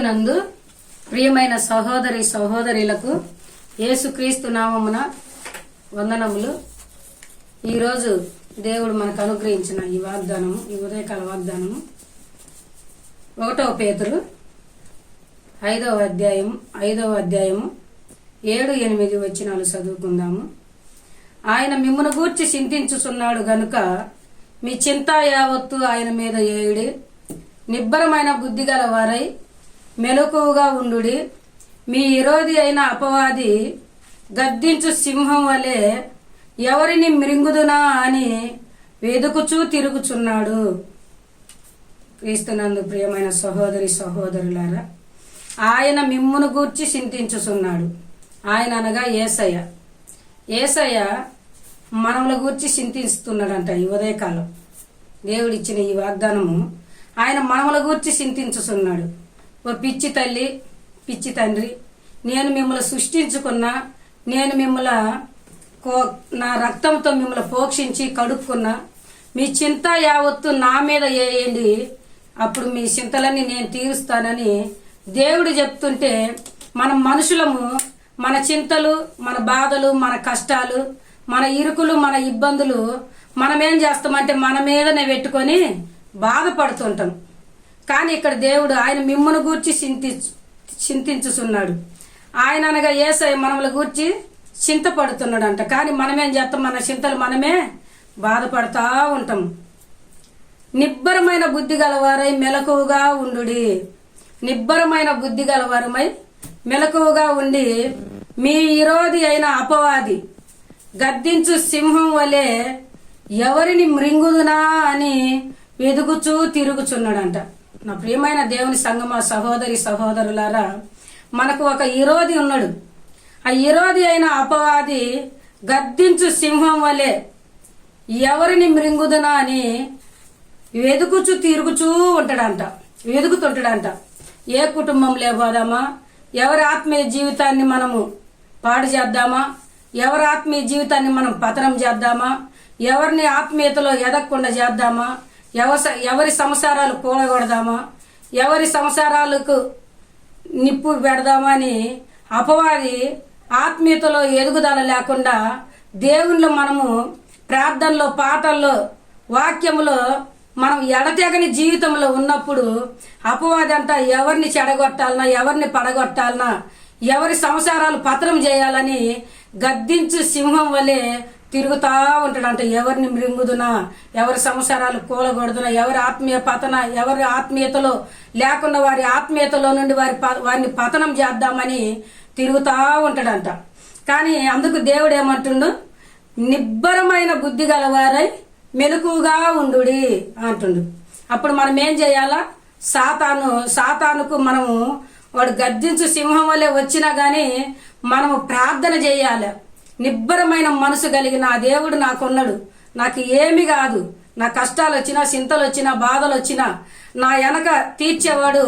క్రీస్తునందు ప్రియమైన సహోదరి సహోదరులకు యేసుక్రీస్తు నామమున వందనములు. ఈరోజు దేవుడు మనకు అనుగ్రహించిన ఈ వాగ్దానము, ఈ ఉదయకాల వాగ్దానము 1 పేతురు 5వ అధ్యాయము 7-8 వచనాలు చదువుకుందాము. ఆయన మిమ్మును గూర్చి చింతించుచున్నాడు గనుక మీ చింత యావత్తు ఆయన మీద ఏయుడి. నిబ్బరమైన బుద్ధి గల వారై మెలకువగా ఉండుడి. మీ విరోధి అయిన అపవాది గద్దించు సింహం వలె ఎవరిని మృంగుదునా అని వెదుకుచూ తిరుగుచున్నాడు. క్రీస్తునందు ప్రియమైన సహోదరి సహోదరులారా, ఆయన మిమ్మును గూర్చి చింతించుచున్నాడు. ఆయన అనగా యేసయ్య. యేసయ్య మనముల గూర్చి చింతిస్తున్నాడంట. ఈ ఉదయకాలం దేవుడిచ్చిన ఈ వాగ్దానము ఆయన మనముల గూర్చి చింతించుచున్నాడు. ఓ పిచ్చి తల్లి, పిచ్చి తండ్రి, నేను మిమ్మల్ని సృష్టించుకున్నా, నేను నా రక్తంతో మిమ్మల్ని పోషించి కడుక్కున్నా, మీ చింత యావత్తు నా మీద వేయండి, అప్పుడు మీ చింతలన్నీ నేను తీరుస్తానని దేవుడు చెప్తుంటే, మనం మనుషులము మన చింతలు, మన బాధలు, మన కష్టాలు, మన ఇరుకులు, మన ఇబ్బందులు మనమేం చేస్తామంటే మన మీదనే పెట్టుకొని బాధపడుతుంటాం. కానీ ఇక్కడ దేవుడు ఆయన మిమ్మును గూర్చి చింతించుచున్నాడు. ఆయన అనగా యేసయ్య మనముల గూర్చి చింతపడుతున్నాడంట. కానీ మనమేం చేస్తాం? మన చింతలు మనమే బాధపడతా ఉంటాం. నిబ్బరమైన బుద్ధి గలవారై మెలకువగా ఉండుడి. నిబ్బరమైన బుద్ధి గలవారమై మెలకువగా ఉండి మీ విరోధి అయిన అపవాది గద్దించు సింహం వలె ఎవరిని మృంగుదునా అని వెదుగుచూ తిరుగుచున్నాడంట. నా ప్రియమైన దేవుని సంగమ సహోదరి సహోదరులారా, మనకు ఒక విరోధి ఉన్నాడు. ఆ విరోధి అయిన అపవాది గద్దించు సింహం వలె ఎవరిని మృంగుదునా అని వెదుకుచూ తిరుగుచూ వెదుకుతుంటాడంట. ఏ కుటుంబంలో పోదామా, ఎవరి ఆత్మీయ జీవితాన్ని మనము పాడు చేద్దామా, ఎవరి ఆత్మీయ జీవితాన్ని మనం పతనం చేద్దామా, ఎవరిని ఆత్మీయతలో ఎదగకుండా చేద్దామా, ఎవరి సంసారాలు కూలగొడదామా, ఎవరి సంసారాలకు నిప్పు పెడదామా అని అపవాది ఆత్మీయతలో ఎదుగుదల లేకుండా దేవుళ్ళు మనము ప్రార్థనలో, పాటల్లో, వాక్యములో మనం ఎడతెగని జీవితంలో ఉన్నప్పుడు అపవాది అంతా ఎవరిని చెడగొట్టాలన్నా, ఎవరిని పడగొట్టాలన్నా, ఎవరి సంసారాలు పతనం చేయాలని గద్దించు సింహం వలె తిరుగుతా ఉంటాడంట. ఎవరిని మృంగుదునా, ఎవరి సంసారాలు కూలగొడుదునా, ఎవరి ఆత్మీయ పతన, ఎవరి ఆత్మీయతలో లేకుండా వారి ఆత్మీయతలో నుండి వారిని పతనం చేద్దామని తిరుగుతా ఉంటాడంట. కానీ అందుకు దేవుడు ఏమంటుండు? నిబ్బరమైన బుద్ధి గలవారై మెలకుగా ఉండుడి అంటుండు. అప్పుడు మనం ఏం చేయాలా? సాతానుకు మనము వాడు గద్దించు సింహం వల్లే వచ్చినా గాని మనము ప్రార్థన చేయాలి. నిబ్బరమైన మనసు కలిగిన ఆ దేవుడు నాకున్నాడు, నాకు ఏమి కాదు, నా కష్టాలు వచ్చినా, చింతలు వచ్చినా, బాధలు వచ్చినా నా వెనక తీర్చేవాడు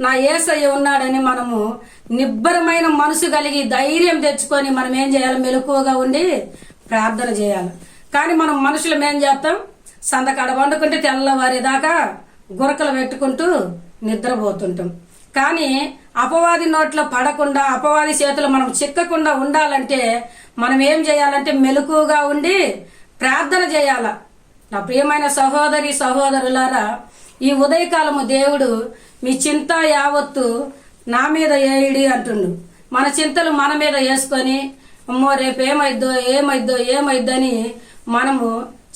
నా యేసయ్య ఉన్నాడని మనము నిబ్బరమైన మనసు కలిగి ధైర్యం తెచ్చుకొని మనం ఏం చేయాలి? మెలకువగా ఉండి ప్రార్థన చేయాలి. కానీ మనం మనుషులం ఏం చేస్తాం? సందకాడ వండుకుంటే తెల్లవారేదాకా గురకలు పెట్టుకుంటూ నిద్రపోతుంటాం. కానీ అపవాది నోట్లో పడకుండా, అపవాది చేతులు మనం చిక్కకుండా ఉండాలంటే మనం ఏం చేయాలంటే మెలకువగా ఉండి ప్రార్థన చేయాల. నా ప్రియమైన సహోదరి సహోదరులారా, ఈ ఉదయకాలము దేవుడు మీ చింత యావత్తు నా మీద ఏయిడి అంటుండు. మన చింతలు మన మీద వేసుకొని అమ్మో రేపు ఏమైద్దని మనము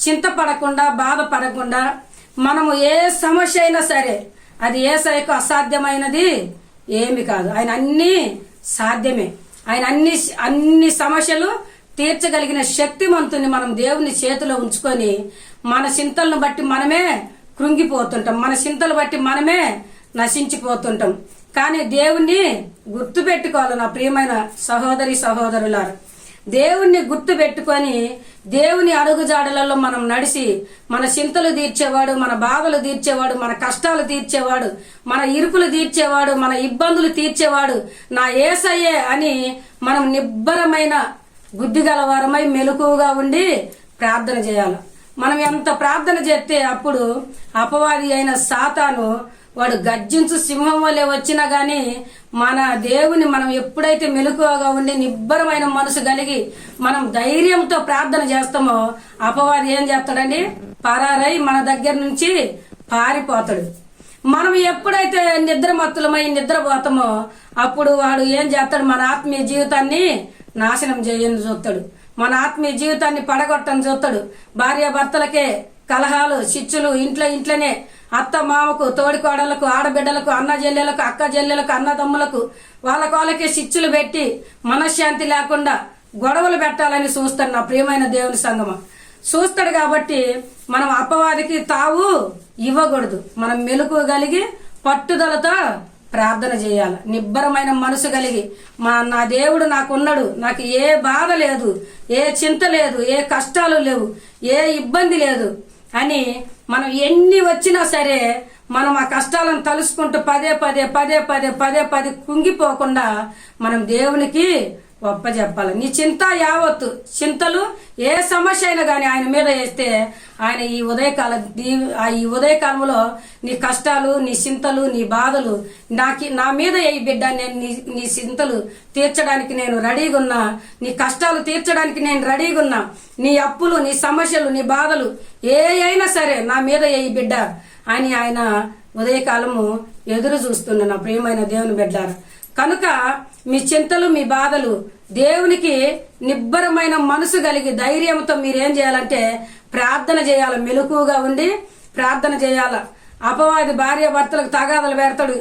చింతపడకుండా, బాధపడకుండా, మనము ఏ సమస్య అయినా సరే అది యేసయ్యకు అసాధ్యమైనది ఏమి కాదు. ఆయన అన్ని సాధ్యమే. ఆయన అన్ని సమస్యలు తీర్చగలిగిన శక్తిమంతుని మనం దేవుని చేతిలో ఉంచుకొని మన చింతలను బట్టి మనమే కృంగిపోతుంటాం, మన చింతలు బట్టి మనమే నశించిపోతుంటాం. కానీ దేవుణ్ణి గుర్తు పెట్టుకోవాలి. నా ప్రియమైన సహోదరి సహోదరులారా, దేవుణ్ణి గుర్తు పెట్టుకొని దేవుని అడుగుజాడలలో మనం నడిచి మన చింతలు తీర్చేవాడు, మన బాధలు తీర్చేవాడు, మన కష్టాలు తీర్చేవాడు, మన ఇరుకులు తీర్చేవాడు, మన ఇబ్బందులు తీర్చేవాడు నా యేసయ్యే అని మనం నిబ్బరమైన బుద్ధి గలవారమై మెలకువగా ఉండి ప్రార్థన చేయాలి. మనం ఎంత ప్రార్థన చేస్తే అప్పుడు అపవాది అయిన సాతాను వాడు గర్జించు సింహం వలె వచ్చినా గాని మన దేవుని మనం ఎప్పుడైతే మెలకువగా ఉండి నిబ్బరమైన మనసు కలిగి మనం ధైర్యంతో ప్రార్థన చేస్తామో అపవాది ఏం చేస్తాడండి? పరారై మన దగ్గర నుంచి పారిపోతాడు. మనం ఎప్పుడైతే నిద్రమత్తులమై నిద్రపోతామో అప్పుడు వాడు ఏం చేస్తాడు? మన ఆత్మీయ జీవితాన్ని నాశనం చేయని చూస్తాడు, మన ఆత్మీయ జీవితాన్ని పడగొట్టని చూస్తాడు. భార్యాభర్తలకే కలహాలు, చిచ్చులు, ఇంట్లోనే అత్త మామకు, తోడికోడలకు, ఆడబిడ్డలకు, అన్న చెల్లెలకు, అక్క చెల్లెలకు, అన్నదమ్ములకు వాళ్ళకే చిచ్చులు పెట్టి మనశ్శాంతి లేకుండా గొడవలు పెట్టాలని చూస్తాడు నా ప్రియమైన దేవుని సంగమ. చూస్తాడు కాబట్టి మనం అపవాదికి తావు ఇవ్వకూడదు. మనం మెలకువ కలిగి పట్టుదలతో ప్రార్థన చేయాలి. నిబ్బరమైన మనసు కలిగి నా దేవుడు నాకున్నాడు, నాకు ఏ బాధ లేదు, ఏ చింత లేదు, ఏ కష్టాలు లేవు, ఏ ఇబ్బంది లేదు అని మనం ఎన్ని వచ్చినా సరే మనం ఆ కష్టాలను తలుసుకుంటూ పదే పదే కుంగిపోకుండా మనం దేవునికి ఒప్పజెప్పాలి. నీ చింత యావత్తు ఈ సమస్య అయినా కానీ ఆయన మీద వేస్తే ఆయన ఈ ఉదయకాలంలో నీ కష్టాలు, నీ చింతలు, నీ బాధలు నా మీద ఏ బిడ్డ, నేను నీ చింతలు తీర్చడానికి నేను రెడీగా ఉన్నా, నీ కష్టాలు తీర్చడానికి నేను రెడీగా ఉన్నా, నీ అప్పులు, నీ సమస్యలు, నీ బాధలు అయినా సరే నా మీద ఏ బిడ్డ అని ఆయన ఉదయకాలము ఎదురు చూస్తున్నా నా ప్రియమైన దేవుని బిడ్డారా. కనుక మీ చింతలు, మీ బాధలు దేవునికి నిబ్బరమైన మనసు కలిగి ధైర్యంతో మీరేం చేయాలంటే ప్రార్థన చేయాలి. మెలకువగా ఉండి ప్రార్థన చేయాల. అపవాది భార్యాభర్తలకు తగాదలు పెడతాడు.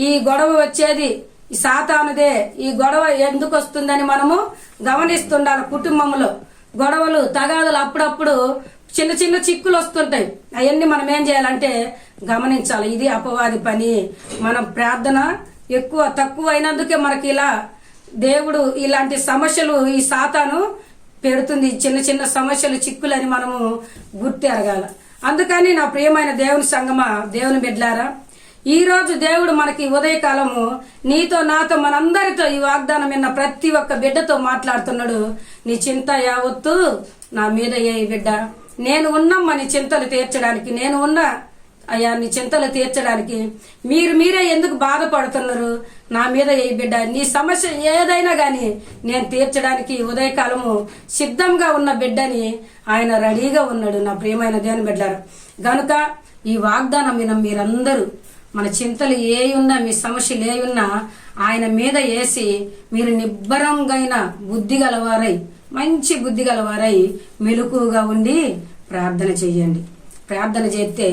ఈ గొడవ వచ్చేది ఈ సాతానుదే. ఈ గొడవ ఎందుకు వస్తుందని మనము గమనిస్తుండాలి. కుటుంబంలో గొడవలు, తగాదలు అప్పుడప్పుడు చిన్న చిక్కులు వస్తుంటాయి. అవన్నీ మనం ఏం చేయాలంటే గమనించాలి. ఇది అపవాది పని. మనం ప్రార్థన తక్కువ అయినందుకే మనకి ఇలా దేవుడు ఇలాంటి సమస్యలు ఈ సాతాను పెడుతుంది. చిన్న సమస్యలు, చిక్కులని మనము గుర్తెరగాల. అందుకని నా ప్రియమైన దేవుని సంగమా, దేవుని బిడ్డలారా, ఈ రోజు దేవుడు మనకి ఉదయకాలము నీతో, నాతో, మనందరితో ఈ వాగ్దానం విన్న ప్రతి ఒక్క బిడ్డతో మాట్లాడుతున్నాడు. నీ చింత యావత్తు నా మీద ఏ బిడ్డ, నేను ఉన్నమ్మా నీ చింతలు తీర్చడానికి, నేను ఉన్నా అయ్యా నీ చింతలు తీర్చడానికి. మీరే ఎందుకు బాధపడుతున్నారు? నా మీద ఏ బిడ్డ, నీ సమస్య ఏదైనా గాని నేను తీర్చడానికి ఉదయకాలము సిద్ధంగా ఉన్న బిడ్డని ఆయన రెడీగా ఉన్నాడు నా ప్రియమైన దేవుని బిడ్డారు. గనుక ఈ వాగ్దానం విన మీరందరూ మన చింతలు ఉన్నా, మీ సమస్యలు ఉన్నా ఆయన మీద వేసి మీరు నిబ్బరంగా బుద్ధి గలవారై, మంచి బుద్ధి గలవారై మెలకువగా ఉండి ప్రార్థన చెయ్యండి. ప్రార్థన చేస్తే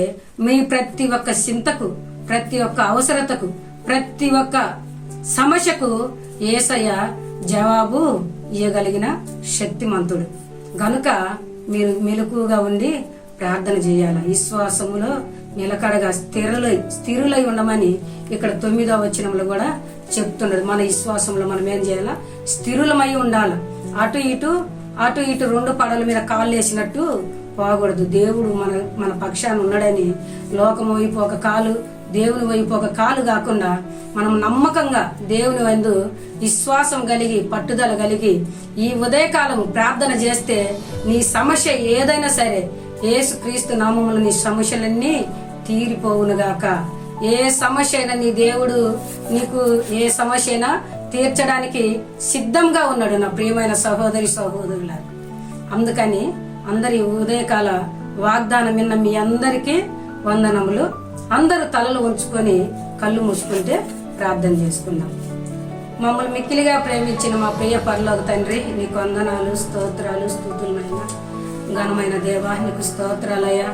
మీ ప్రతి ఒక్క చింతకు, ప్రతి ఒక్క అవసరతకు, ప్రతి ఒక్క సమస్యకు యేసయ్య జవాబు ఇవ్వగలిగిన శక్తిమంతుడు. గనుక మీరు మెలకువగా ఉండి ప్రార్థన చేయాలి. విశ్వాసములో నిలకడగా స్థిరులై ఉండమని ఇక్కడ 9వ వచనంలో కూడా చెప్తున్నది. మన విశ్వాసంలో మనం ఏం చేయాలా? స్థిరులమై ఉండాలి. అటు ఇటు రెండు పడవల మీద కాళ్ళు వేసినట్టు పోకూడదు. దేవుడు మన పక్షాన ఉన్నాడని లోకం వైపు ఒక కాలు, దేవుని వైపు ఒక కాలు కాకుండా మనం నమ్మకంగా దేవుని వందు విశ్వాసం కలిగి, పట్టుదల కలిగి ఈ ఉదయకాలం ప్రార్థన చేస్తే నీ సమస్య ఏదైనా సరే యేసుక్రీస్తు నామములో నీ సమస్యలన్నీ తీరిపోవునుగాక. ఏ సమస్య అయినా నీ దేవుడు నీకు ఏ సమస్య అయినా తీర్చడానికి సిద్ధంగా ఉన్నాడు నా ప్రియమైన సహోదరుల. అందుకని అందరి ఉదయకాల వాగ్దానం విన్న మీ అందరికీ వందనములు. అందరూ తలలు ఉంచుకొని కళ్ళు మూసుకుంటే ప్రార్థన చేసుకున్నాం. మమ్మల్ని మిక్కిలిగా ప్రేమించిన మా ప్రియ పరలోక తండ్రి, నీకు వందనాలు, స్తోత్రాలు, స్తుతులైనా ఘనమైన దేవా, నీకు స్తోత్రాలయ్యా.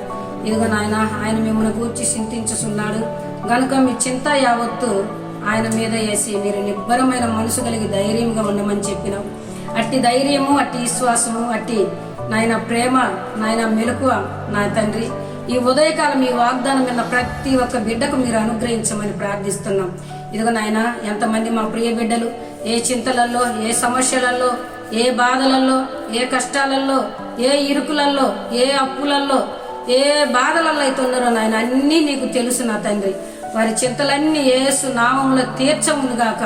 ఇదిగో నాయన, ఆయన మిమ్మల్ని గూర్చి చింతించుచున్నాడు గనుక మీ చింత యావత్తు ఆయన మీద వేసి మీరు నిబ్బరమైన మనసు కలిగి ధైర్యంగా ఉండమని చెప్పినాం. అట్టి ధైర్యము, అట్టి విశ్వాసము, అట్టి నాయన ప్రేమ, నాయన మెలకువ నా తండ్రి ఈ ఉదయకాలం ఈ వాగ్దానం విన్న ప్రతి ఒక్క బిడ్డకు మీరు అనుగ్రహించమని ప్రార్థిస్తున్నాం. ఇదిగో నాయన, ఎంతమంది మా ప్రియ బిడ్డలు ఏ చింతలలో, ఏ సమస్యలలో, ఏ బాధలలో, ఏ కష్టాలలో, ఏ ఇరుకులలో, ఏ అప్పులలో, ఏ బాధలలో అయితే ఉన్నారో నాయన, అన్నీ నీకు తెలుసు నా తండ్రి. వారి చింతలన్నీ యేసు నామములో తీర్చవునుగాక,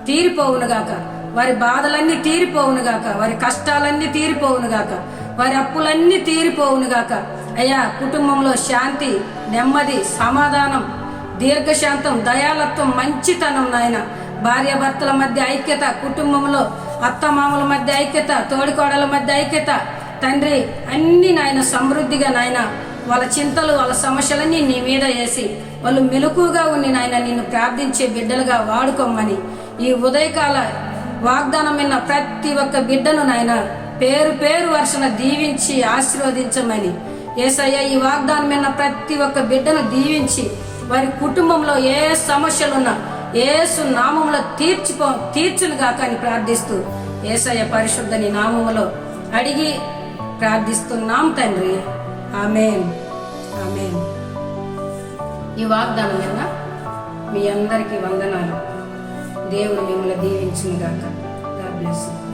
తీరిపోవునుగాక. వారి బాధలన్నీ తీరిపోవునుగాక, వారి కష్టాలన్నీ తీరిపోవునుగాక, వారి అప్పులన్నీ తీరిపోవునుగాక. అయ్యా, కుటుంబంలో శాంతి, నెమ్మది, సమాధానం దీర్ఘశాంతం, దయాలత్వం, మంచితనం నాయన. భార్యాభర్తల మధ్య ఐక్యత, కుటుంబంలో అత్తమామల మధ్య ఐక్యత, తోడికోడల మధ్య ఐక్యత తండ్రి, అన్ని నాయన సమృద్ధిగా నాయన వాళ్ళ చింతలు వాళ్ళ సమస్యలన్నీ నీ మీద వేసి వాళ్ళు మెలకుగా ఉండి నాయన నిన్ను ప్రార్థించే బిడ్డలుగా వాడుకోమని ఈ ఉదయకాల వాగ్దానం విన్న ప్రతి ఒక్క బిడ్డను నాయన పేరు పేరు వరుసన దీవించి ఆశీర్వదించమని యేసయ్య ఈ వాగ్దానం విన్న ప్రతి ఒక్క బిడ్డను దీవించి వారి కుటుంబంలో ఏ సమస్యలున్నా యేసు నామములో తీర్చును గాక అని ప్రార్థిస్తూ యేసయ్య పరిశుద్ధ నీ నామములో అడిగి ప్రార్థిస్తున్నాం తండ్రి. ఆమేన్, ఆమేన్. ఈ వాగ్దానం విన్న మీ అందరికీ వందనాలు. దేవుడు మిమ్మల్ని దీవించును గాక. God bless you.